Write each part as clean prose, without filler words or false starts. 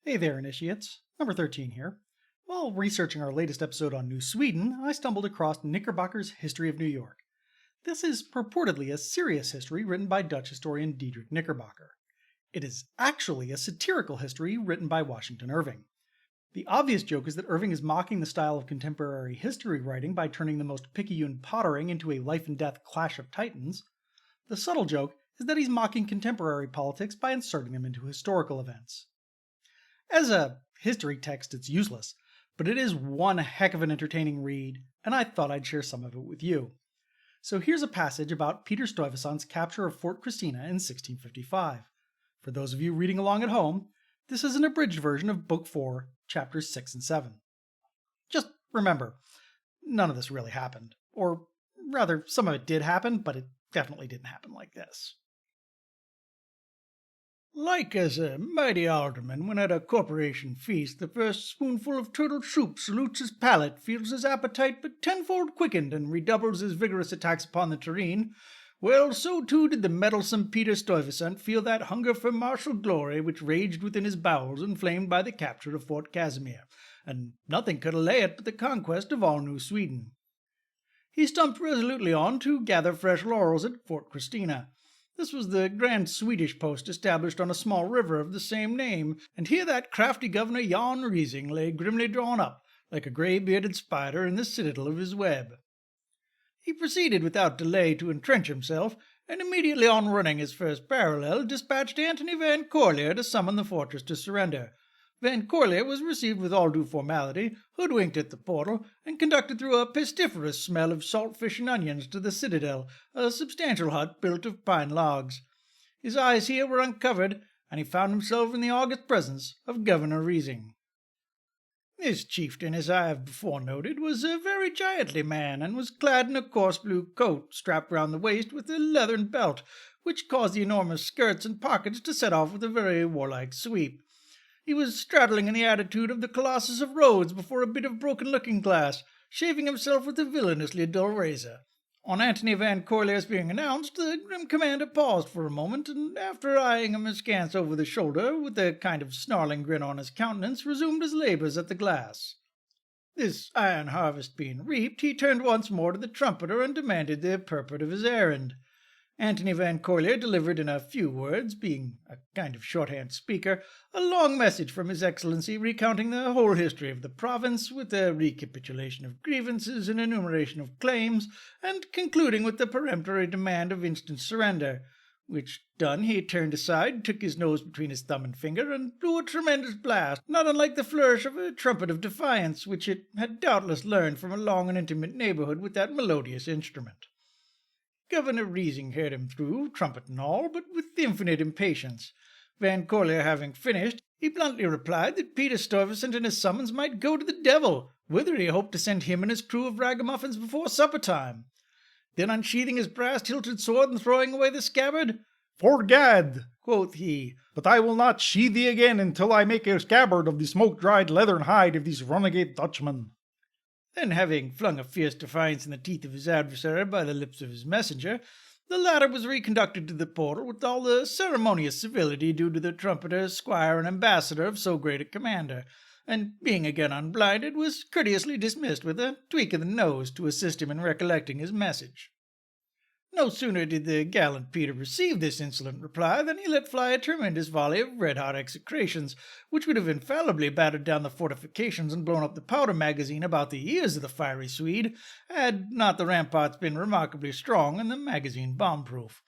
Hey there, initiates. Number 13 here. While researching our latest episode on New Sweden, I stumbled across Knickerbocker's History of New York. This is purportedly a serious history written by Dutch historian Diedrich Knickerbocker. It is actually a satirical history written by Washington Irving. The obvious joke is that Irving is mocking the style of contemporary history writing by turning the most picayune pottering into a life and death clash of titans. The subtle joke is that he's mocking contemporary politics by inserting them into historical events. As a history text, it's useless, but it is one heck of an entertaining read, and I thought I'd share some of it with you. So here's a passage about Peter Stuyvesant's capture of Fort Christina in 1655. For those of you reading along at home, this is an abridged version of Book 4, Chapters 6 and 7. Just remember, none of this really happened. Or rather, some of it did happen, but it definitely didn't happen like this. Like as a mighty alderman when at a corporation feast the first spoonful of turtle soup salutes his palate, feels his appetite but tenfold quickened, and redoubles his vigorous attacks upon the tureen, well, so too did the meddlesome Peter Stuyvesant feel that hunger for martial glory which raged within his bowels, inflamed by the capture of Fort Casimir, and nothing could allay it but the conquest of all New Sweden. He stumped resolutely on to gather fresh laurels at Fort Christina. This was the grand Swedish post established on a small river of the same name, and here that crafty governor Jan Riesing lay grimly drawn up, like a grey-bearded spider in the citadel of his web. He proceeded without delay to entrench himself, and immediately on running his first parallel, dispatched Antony Van Corlear to summon the fortress to surrender. Van Corlear was received with all due formality, hoodwinked at the portal, and conducted through a pestiferous smell of salt fish and onions to the citadel, a substantial hut built of pine logs. His eyes here were uncovered, and he found himself in the august presence of Governor Riesing. This chieftain, as I have before noted, was a very giantly man, and was clad in a coarse blue coat, strapped round the waist with a leathern belt, which caused the enormous skirts and pockets to set off with a very warlike sweep. He was straddling in the attitude of the Colossus of Rhodes before a bit of broken looking-glass, shaving himself with a villainously dull razor. On Antony Van Corlear's being announced, the grim commander paused for a moment, and after eyeing him askance over the shoulder, with a kind of snarling grin on his countenance, resumed his labours at the glass. This iron harvest being reaped, he turned once more to the trumpeter and demanded the purport of his errand. Antony Van Corlear delivered in a few words, being a kind of shorthand speaker, a long message from His Excellency recounting the whole history of the province, with a recapitulation of grievances and enumeration of claims, and concluding with the peremptory demand of instant surrender, which done, he turned aside, took his nose between his thumb and finger, and blew a tremendous blast, not unlike the flourish of a trumpet of defiance, which it had doubtless learned from a long and intimate neighbourhood with that melodious instrument. Governor Riesing heard him through, trumpet and all, but with infinite impatience. Van Corlear having finished, he bluntly replied that Peter Stuyvesant and his summons might go to the devil, whither he hoped to send him and his crew of ragamuffins before supper-time. Then unsheathing his brass-hilted sword and throwing away the scabbard, "For Gad," quoth he, "but I will not sheathe thee again until I make a scabbard of the smoke-dried leathern hide of these runagate Dutchmen." Then, having flung a fierce defiance in the teeth of his adversary by the lips of his messenger, the latter was reconducted to the portal with all the ceremonious civility due to the trumpeter, squire, and ambassador of so great a commander, and, being again unblinded, was courteously dismissed with a tweak of the nose to assist him in recollecting his message. No sooner did the gallant Peter receive this insolent reply than he let fly a tremendous volley of red-hot execrations, which would have infallibly battered down the fortifications and blown up the powder magazine about the ears of the fiery Swede, had not the ramparts been remarkably strong and the magazine bomb-proof.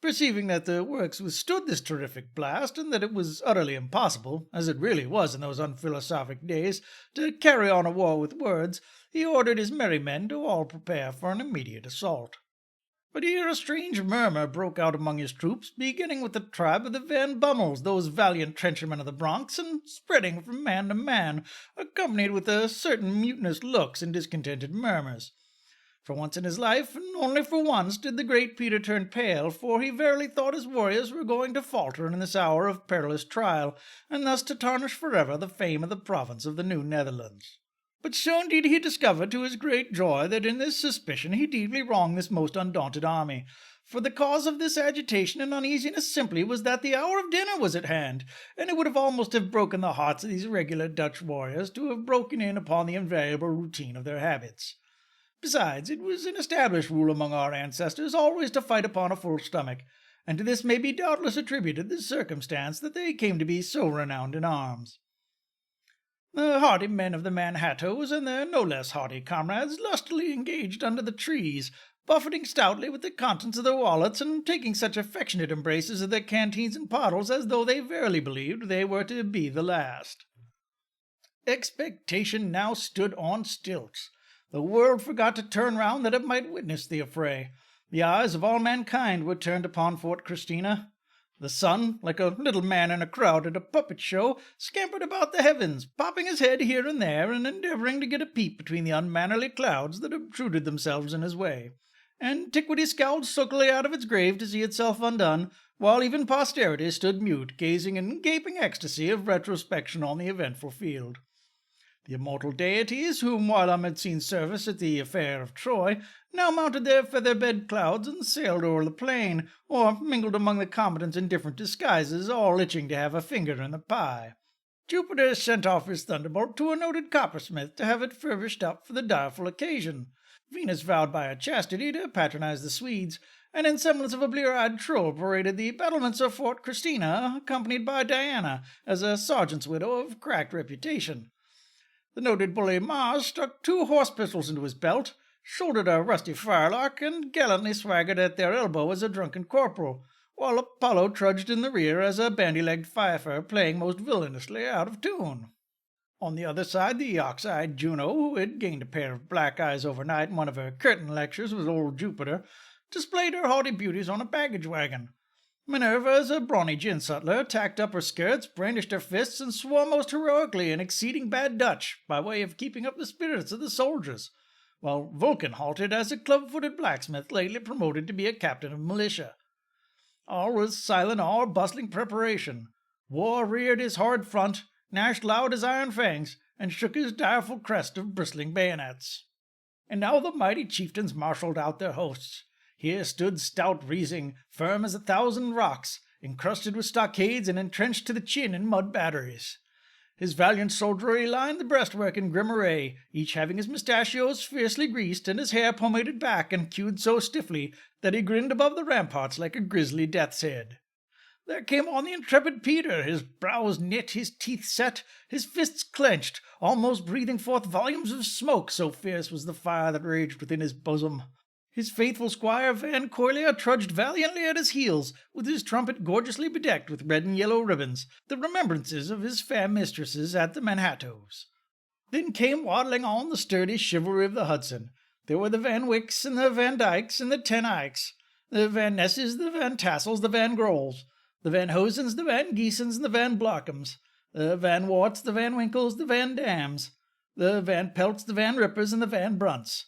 Perceiving that the works withstood this terrific blast, and that it was utterly impossible, as it really was in those unphilosophic days, to carry on a war with words, he ordered his merry men to all prepare for an immediate assault. But here a strange murmur broke out among his troops, beginning with the tribe of the Van Bummels, those valiant trenchermen of the Bronx, and spreading from man to man, accompanied with a certain mutinous looks and discontented murmurs. For once in his life, and only for once, did the great Peter turn pale, for he verily thought his warriors were going to falter in this hour of perilous trial, and thus to tarnish forever the fame of the province of the New Netherlands. But soon did he discover to his great joy that in this suspicion he deeply wronged this most undaunted army, For the cause of this agitation and uneasiness simply was that the hour of dinner was at hand, and it would have almost have broken the hearts of these regular Dutch warriors to have broken in upon the invariable routine of their habits. Besides, it was an established rule among our ancestors always to fight upon a full stomach, and to this may be doubtless attributed the circumstance that they came to be so renowned in arms. The hardy men of the Manhattoes and their no less hardy comrades lustily engaged under the trees, buffeting stoutly with the contents of their wallets, and taking such affectionate embraces of their canteens and bottles as though they verily believed they were to be the last. Expectation now stood on stilts. The world forgot to turn round that it might witness the affray. The eyes of all mankind were turned upon Fort Christina. The sun, like a little man in a crowd at a puppet show, scampered about the heavens, popping his head here and there, and endeavoring to get a peep between the unmannerly clouds that obtruded themselves in his way. Antiquity scowled sulkily out of its grave to see itself undone, while even posterity stood mute, gazing in gaping ecstasy of retrospection on the eventful field. The immortal deities, whom whilome had seen service at the affair of Troy, now mounted their feather-bed clouds and sailed o'er the plain, or mingled among the combatants in different disguises, all itching to have a finger in the pie. Jupiter sent off his thunderbolt to a noted coppersmith to have it furbished up for the direful occasion. Venus vowed by her chastity to patronize the Swedes, and in semblance of a blear-eyed troll paraded the battlements of Fort Christina, accompanied by Diana, as a sergeant's widow of cracked reputation. The noted bully Mars stuck 2 horse pistols into his belt, shouldered a rusty firelock, and gallantly swaggered at their elbow as a drunken corporal, while Apollo trudged in the rear as a bandy-legged fifer, playing most villainously out of tune. On the other side, the ox-eyed Juno, who had gained a pair of black eyes overnight in one of her curtain lectures with old Jupiter, displayed her haughty beauties on a baggage wagon. Minerva, as a brawny gin sutler, tacked up her skirts, brandished her fists, and swore most heroically in exceeding bad Dutch, by way of keeping up the spirits of the soldiers, while Vulcan halted as a club-footed blacksmith lately promoted to be a captain of militia. All was silent awe or bustling preparation. War reared his horrid front, gnashed loud his iron fangs, and shook his direful crest of bristling bayonets. And now the mighty chieftains marshalled out their hosts. Here stood stout Riesing, firm as 1,000 rocks, encrusted with stockades and entrenched to the chin in mud batteries. His valiant soldiery lined the breastwork in grim array, each having his mustachios fiercely greased and his hair pomaded back and queued so stiffly that he grinned above the ramparts like a grisly death's head. There came on the intrepid Peter, his brows knit, his teeth set, his fists clenched, almost breathing forth volumes of smoke, so fierce was the fire that raged within his bosom. His faithful squire Van Corlear trudged valiantly at his heels, with his trumpet gorgeously bedecked with red and yellow ribbons, the remembrances of his fair mistresses at the Manhattoes. Then came waddling on the sturdy chivalry of the Hudson. There were the Van Wicks and the Van Dykes and the Ten Eycks, the Van Nesses, the Van Tassels, the Van Grolls, the Van Hosens, the Van Giesens, and the Van Blockums, the Van Warts, the Van Winkles, the Van Dams, the Van Pelts, the Van Rippers, and the Van Brunts.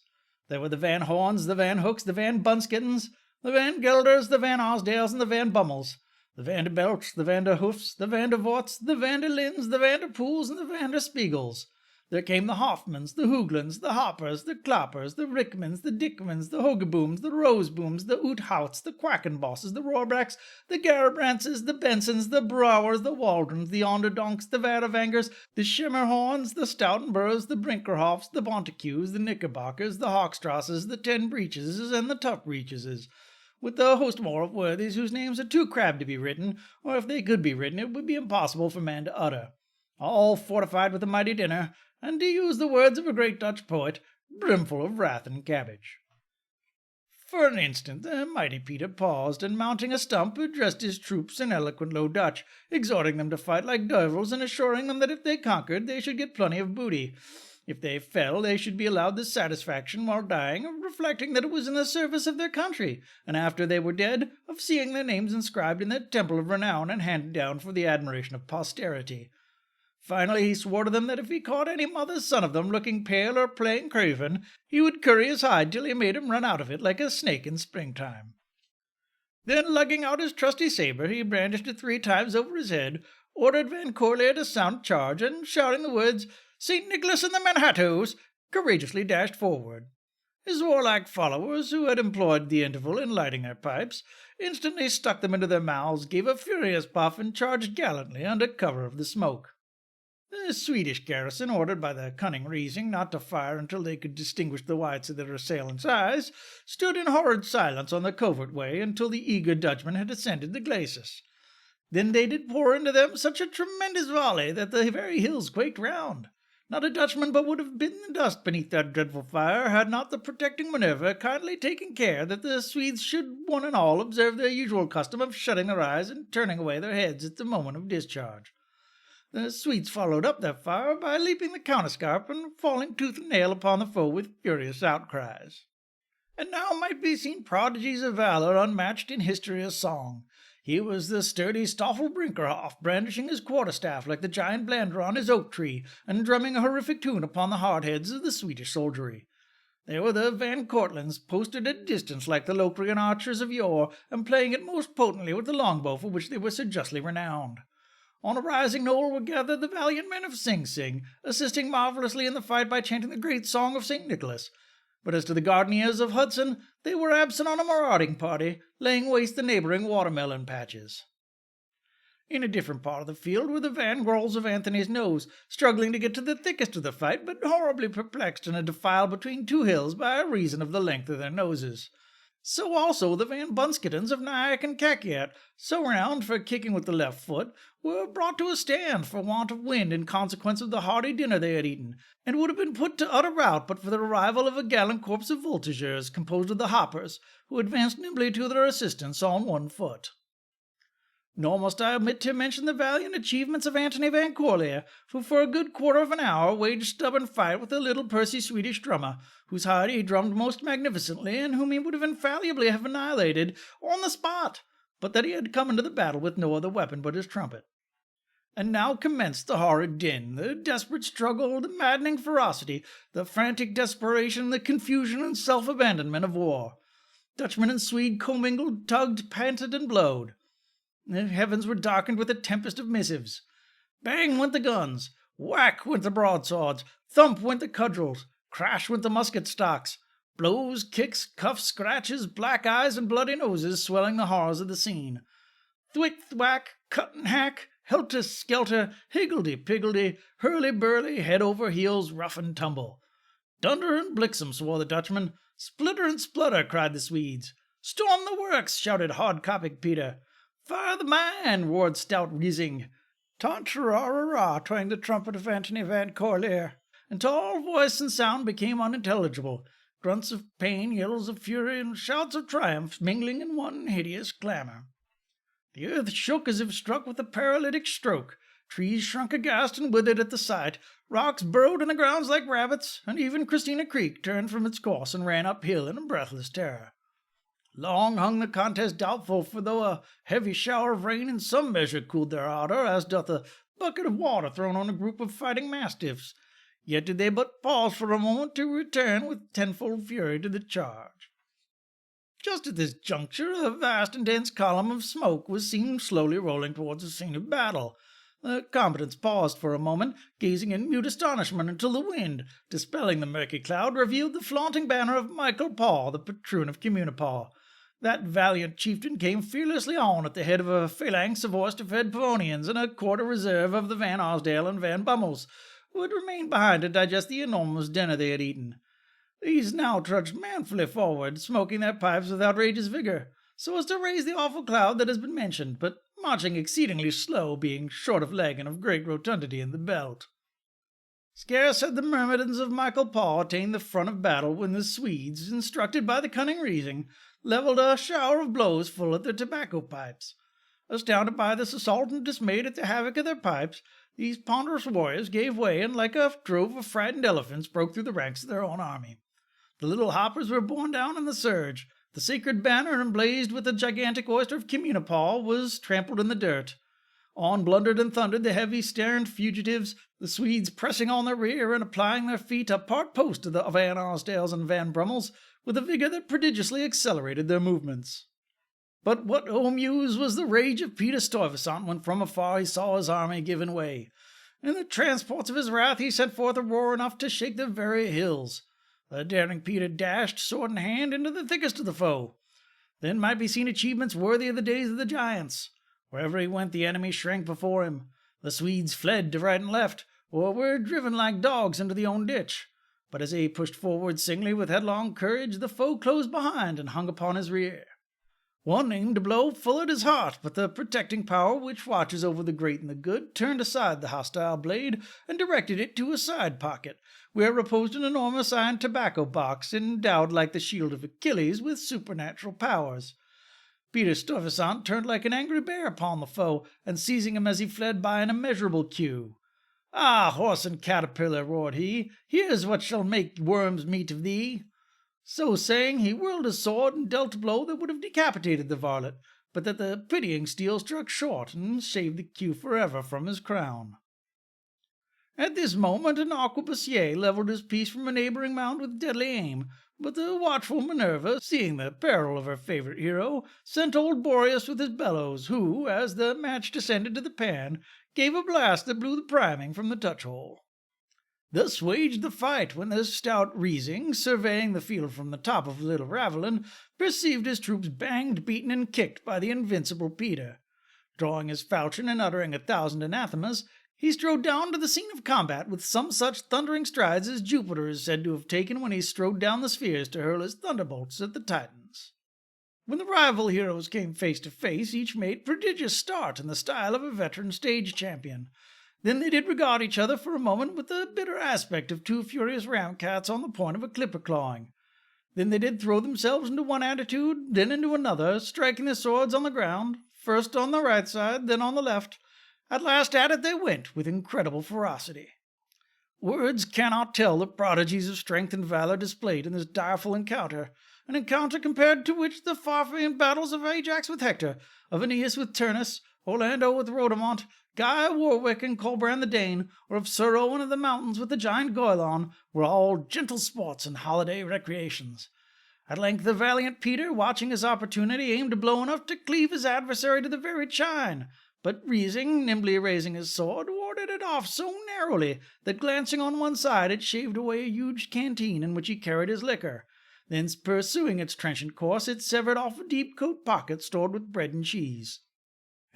There were the Van Horns, the Van Hooks, the Van Bunskittens, the Van Gelders, the Van Osdales, and the Van Bummels, the Van de Belts, the Van der Hoofs, the Van der Vorts, the Van der Lins, the Van der Pools, and the Van der Spiegels. There came the Hoffmans, the Hooglans, the Hoppers, the Kloppers, the Rickmans, the Dickmans, the Hogebooms, the Rosebooms, the Oothouts, the Quackenbosses, the Rohrbracks, the Garabrantses, the Bensons, the Brouwers, the Waldrons, the Onderdonks, the Vadavangers, the Schimmerhorns, the Stoutenburgs, the Brinkerhoffs, the Bontecues, the Knickerbockers, the Hochstrasses, the Ten Breecheses, and the Tough Breecheses, with a host more of worthies whose names are too crabbed to be written, or if they could be written it would be impossible for man to utter. All fortified with a mighty dinner, and to use the words of a great Dutch poet, brimful of wrath and cabbage. For an instant the mighty Peter paused, and mounting a stump addressed his troops in eloquent Low Dutch, exhorting them to fight like devils, and assuring them that if they conquered they should get plenty of booty. If they fell, they should be allowed the satisfaction, while dying, of reflecting that it was in the service of their country, and after they were dead, of seeing their names inscribed in that temple of renown and handed down for the admiration of posterity. Finally, he swore to them that if he caught any mother's son of them looking pale or playing craven, he would curry his hide till he made him run out of it like a snake in springtime. Then, lugging out his trusty sabre, he brandished it 3 times over his head, ordered Van Corlear to sound charge, and, shouting the words, "St. Nicholas and the Manhattoes," courageously dashed forward. His warlike followers, who had employed the interval in lighting their pipes, instantly stuck them into their mouths, gave a furious puff, and charged gallantly under cover of the smoke. The Swedish garrison, ordered by the cunning Rising not to fire until they could distinguish the whites of their assailants' eyes, stood in horrid silence on the covert way until the eager Dutchmen had ascended the glacis. Then they did pour into them such a tremendous volley that the very hills quaked round. Not a Dutchman but would have bitten the dust beneath that dreadful fire, had not the protecting Minerva kindly taken care that the Swedes should one and all observe their usual custom of shutting their eyes and turning away their heads at the moment of discharge. The Swedes followed up their fire by leaping the counterscarp and falling tooth and nail upon the foe with furious outcries. And now might be seen prodigies of valor unmatched in history or song. Here was the sturdy Stoffel Brinkerhoff brandishing his quarterstaff like the giant Blander on his oak tree, and drumming a horrific tune upon the hard heads of the Swedish soldiery. There were the Van Cortlands, posted at distance like the Locrian archers of yore, and playing it most potently with the longbow for which they were so justly renowned. On a rising knoll were gathered the valiant men of Sing Sing, assisting marvellously in the fight by chanting the great song of St. Nicholas. But as to the Gardeniers of Hudson, they were absent on a marauding party, laying waste the neighboring watermelon patches. In a different part of the field were the Van Grolls of Anthony's Nose, struggling to get to the thickest of the fight, but horribly perplexed in a defile between two hills by reason of the length of their noses. So also the Van Bunskittens of Nyack and Kakiat, so renowned for kicking with the left foot, were brought to a stand for want of wind in consequence of the hearty dinner they had eaten, and would have been put to utter rout but for the arrival of a gallant corps of voltigeurs composed of the hoppers, who advanced nimbly to their assistance on one foot. Nor must I omit to mention the valiant achievements of Antony Van Corlear, who for a good quarter of an hour waged stubborn fight with the little pursy Swedish drummer, whose heart he drummed most magnificently, and whom he would have infallibly have annihilated on the spot, but that he had come into the battle with no other weapon but his trumpet. And now commenced the horrid din, the desperate struggle, the maddening ferocity, the frantic desperation, the confusion and self-abandonment of war. Dutchman and Swede commingled, tugged, panted, and blowed. The heavens were darkened with a tempest of missives. Bang went the guns, whack went the broadswords, thump went the cudgels, crash went the musket stocks, blows, kicks, cuffs, scratches, black eyes, and bloody noses swelling the horrors of the scene. Thwick, thwack, cut and hack, helter-skelter, higgledy-piggledy, hurly-burly, head over heels, rough and tumble. Dunder and blixen, swore the Dutchman. Splitter and splutter, cried the Swedes. Storm the works, shouted hard-copic Peter. Fire the mine, roared stout Rising. Taunt-ra-ra-ra, twanged the trumpet of Antony Van Corlear, until all voice and sound became unintelligible, grunts of pain, yells of fury, and shouts of triumph mingling in one hideous clamour. The earth shook as if struck with a paralytic stroke. Trees shrunk aghast and withered at the sight. Rocks burrowed in the grounds like rabbits, and even Christina Creek turned from its course and ran uphill in a breathless terror. Long hung the contest doubtful, for though a heavy shower of rain in some measure cooled their ardor, as doth a bucket of water thrown on a group of fighting mastiffs, yet did they but pause for a moment to return with tenfold fury to the charge. Just at this juncture, a vast and dense column of smoke was seen slowly rolling towards the scene of battle. The combatants paused for a moment, gazing in mute astonishment until the wind, dispelling the murky cloud, revealed the flaunting banner of Michael Paul, the patroon of Communipaw. That valiant chieftain came fearlessly on at the head of a phalanx of oyster-fed Pavonians and a quarter reserve of the Van Arsdale and Van Bummels, who had remained behind to digest the enormous dinner they had eaten. These now trudged manfully forward, smoking their pipes with outrageous vigor, so as to raise the awful cloud that has been mentioned, but marching exceedingly slow, being short of leg and of great rotundity in the belt. Scarce had the myrmidons of Michael Paw attained the front of battle when the Swedes, instructed by the cunning Rising, levelled a shower of blows full at their tobacco pipes. Astounded by this assault and dismayed at the havoc of their pipes, these ponderous warriors gave way and, like a drove of frightened elephants, broke through the ranks of their own army. The little hoppers were borne down in the surge. The sacred banner, emblazed with the gigantic oyster of Communipaw, was trampled in the dirt. On blundered and thundered the heavy, sterned fugitives, the Swedes pressing on their rear and applying their feet a part post to the Van Arsdales and Van Brummels, with a vigor that prodigiously accelerated their movements. But what, O Muse, was the rage of Peter Stuyvesant when from afar he saw his army giving way? In the transports of his wrath he sent forth a roar enough to shake the very hills. The daring Peter dashed, sword in hand, into the thickest of the foe. Then might be seen achievements worthy of the days of the giants. Wherever he went, the enemy shrank before him. The Swedes fled to right and left, or were driven like dogs into the own ditch. But as he pushed forward singly with headlong courage, the foe closed behind and hung upon his rear. One aimed a blow full at his heart, but the protecting power which watches over the great and the good turned aside the hostile blade and directed it to a side pocket, where reposed an enormous iron tobacco box, endowed like the shield of Achilles with supernatural powers. Peter Stuyvesant turned like an angry bear upon the foe, and seizing him as he fled by an immeasurable queue. "Ah, horse and caterpillar," roared he, "here's what shall make worms meat of thee." So saying, he whirled his sword and dealt a blow that would have decapitated the varlet, but that the pitying steel struck short and shaved the queue forever from his crown. At this moment an arquebusier levelled his piece from a neighbouring mound with deadly aim, but the watchful Minerva, seeing the peril of her favourite hero, sent old Boreas with his bellows, who, as the match descended to the pan, gave a blast that blew the priming from the touch-hole. Thus waged the fight, when the stout Rising, surveying the field from the top of Little Ravelin, perceived his troops banged, beaten, and kicked by the invincible Peter. Drawing his falchion and uttering 1,000 anathemas, he strode down to the scene of combat with some such thundering strides as Jupiter is said to have taken when he strode down the spheres to hurl his thunderbolts at the Titans. When the rival heroes came face to face, each made prodigious start in the style of a veteran stage champion. Then they did regard each other for a moment with the bitter aspect of two furious ramcats on the point of a clipper clawing. Then they did throw themselves into one attitude, then into another, striking their swords on the ground, first on the right side, then on the left. At last at it they went, with incredible ferocity. Words cannot tell the prodigies of strength and valor displayed in this direful encounter, an encounter compared to which the far-famed battles of Ajax with Hector, of Aeneas with Turnus, Orlando with Rhodamont, Guy, Warwick, and Colbrand the Dane, or of Sir Owen of the Mountains with the giant Goylon, were all gentle sports and holiday recreations. At length the valiant Peter, watching his opportunity, aimed a blow enough to cleave his adversary to the very chine, but Rising, nimbly raising his sword, warded it off so narrowly that, glancing on one side, it shaved away a huge canteen in which he carried his liquor. Thence, pursuing its trenchant course, it severed off a deep coat pocket stored with bread and cheese.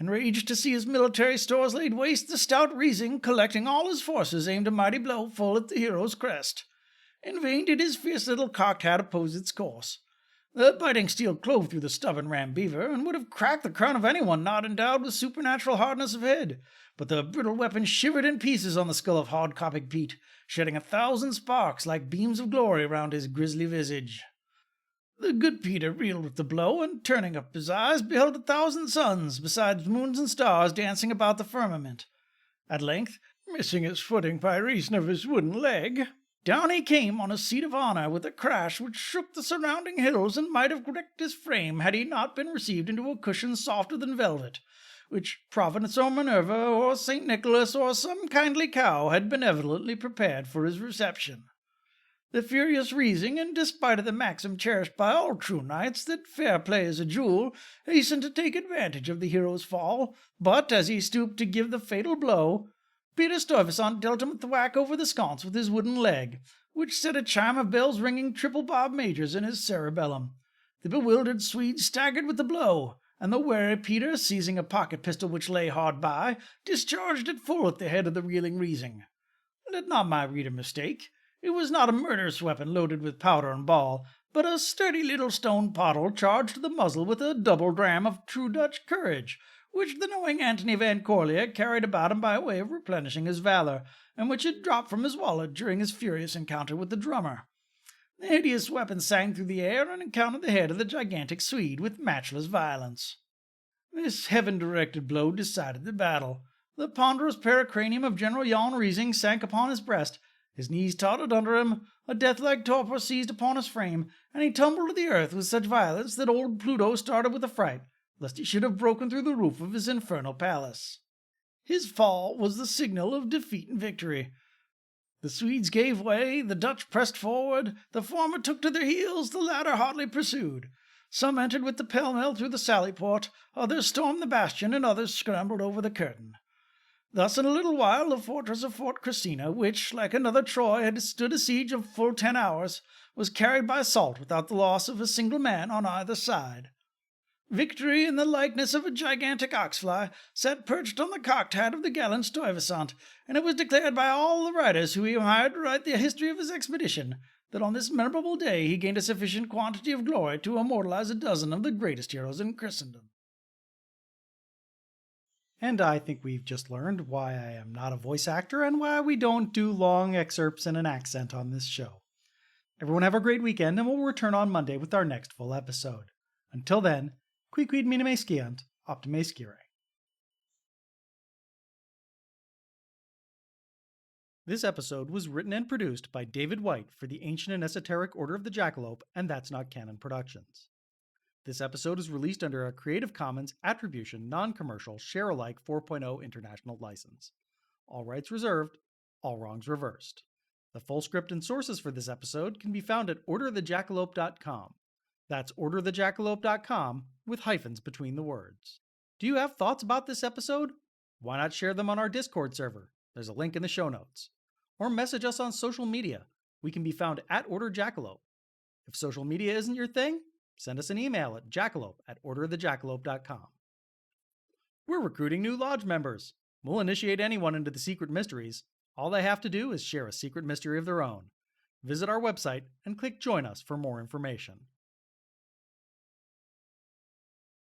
Enraged to see his military stores laid waste, the stout Rising, collecting all his forces, aimed a mighty blow full at the hero's crest. In vain did his fierce little cocked hat oppose its course. The biting steel clove through the stubborn ram beaver, and would have cracked the crown of anyone not endowed with supernatural hardness of head, but the brittle weapon shivered in pieces on the skull of hard-copic Pete, shedding 1,000 sparks like beams of glory round his grisly visage. The good Peter reeled with the blow, and turning up his eyes, beheld 1,000 suns, besides moons and stars, dancing about the firmament. At length, missing his footing by reason of his wooden leg, down he came on his seat of honour with a crash which shook the surrounding hills, and might have wrecked his frame had he not been received into a cushion softer than velvet, which Providence or Minerva or St. Nicholas or some kindly cow had benevolently prepared for his reception. The furious Rising, in despite of the maxim cherished by all true knights that fair play is a jewel, hastened to take advantage of the hero's fall, but as he stooped to give the fatal blow, Peter Stuyvesant dealt him a thwack over the sconce with his wooden leg, which set a chime of bells ringing triple bob majors in his cerebellum. The bewildered Swede staggered with the blow, and the wary Peter, seizing a pocket pistol which lay hard by, discharged it full at the head of the reeling Rising. Let not my reader mistake. It was not a murderous weapon loaded with powder and ball, but a sturdy little stone pottle charged to the muzzle with a double dram of true Dutch courage, which the knowing Antony Van Corlear carried about him by way of replenishing his valor, and which had dropped from his wallet during his furious encounter with the drummer. The hideous weapon sang through the air and encountered the head of the gigantic Swede with matchless violence. This heaven-directed blow decided the battle. The ponderous pericranium of General Jan Rising sank upon his breast. His knees tottered under him, a death-like torpor seized upon his frame, and he tumbled to the earth with such violence that old Pluto started with affright, lest he should have broken through the roof of his infernal palace. His fall was the signal of defeat and victory. The Swedes gave way, the Dutch pressed forward, the former took to their heels, the latter hotly pursued. Some entered with the pell-mell through the sally-port, others stormed the bastion, and others scrambled over the curtain. Thus in a little while the fortress of Fort Christina, which, like another Troy, had stood a siege of full 10 hours, was carried by assault without the loss of a single man on either side. Victory, in the likeness of a gigantic oxfly, sat perched on the cocked hat of the gallant Stuyvesant, and it was declared by all the writers who he hired to write the history of his expedition that on this memorable day he gained a sufficient quantity of glory to immortalize a dozen of the greatest heroes in Christendom. And I think we've just learned why I am not a voice actor and why we don't do long excerpts in an accent on this show. Everyone have a great weekend, and we'll return on Monday with our next full episode. Until then, quid minime sciant, optime scire. This episode was written and produced by David White for the Ancient and Esoteric Order of the Jackalope and That's Not Canon Productions. This episode is released under a Creative Commons Attribution Non-Commercial Share-alike 4.0 International License. All rights reserved, all wrongs reversed. The full script and sources for this episode can be found at orderthejackalope.com. That's orderthejackalope.com with hyphens between the words. Do you have thoughts about this episode? Why not share them on our Discord server? There's a link in the show notes. Or message us on social media. We can be found at orderjackalope. If social media isn't your thing, send us an email at jackalope@orderthejackalope.com. We're recruiting new lodge members. We'll initiate anyone into the secret mysteries. All they have to do is share a secret mystery of their own. Visit our website and click Join Us for more information.